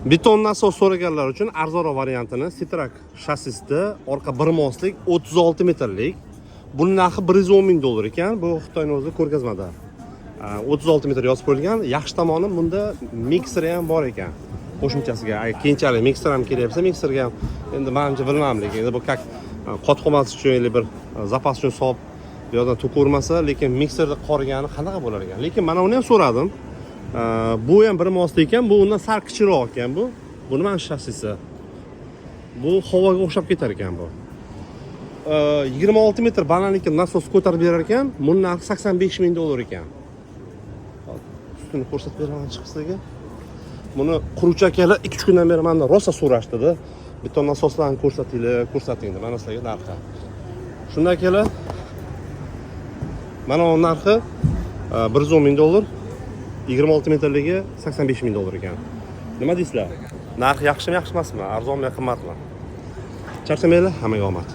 Beton nasos so'raganlar uchun arzonroq variantini Citrak shassisida orqa bir moslik 36 metrlik. Buning narxi $110,000 ekan. Bu Xitoyning o'zi ko'rgazmada. 36 metr yozib qo'yilgan. Yaxshi tomoni bunda mikseri ham bor ekan. Qo'shimchasiga keyinchalik mikser ham kelyapsa, mikserga ham endi menimcha bilmadim, lekin endi bu как qot qolmas uchun yoki bir zapas uchun solib bu yerdan to'kilmasa, lekin mikserda qorigani qanaqa bo'lar ekan. Lekin mana uni ham so'radim. Bu ham bir mosli ekan, bu undan sal kichikroq ekan bu. Buni mana shassisi. Bu havoga o'xshab ketar ekan bu. 26 metr balandlikka nasos ko'tarib berar ekan. Buning narxi $85,000 ekan. Ustini ko'rsatib beraman chiqib sizga. Buni quruvchi akalar 2-3 kundan beri mendan rosa so'rashdi-da. Beton nasoslarni ko'rsating deb. Mana sizlarga narxi. Shunda akalar mana bu narxi $110,000. 26 metrligi $85,000 ekan. Nima deysizlar? Narx yaxshimi, yaxshi emasmi? Arzonmi, qimmatmi? Charchamanglar, hammaga omad.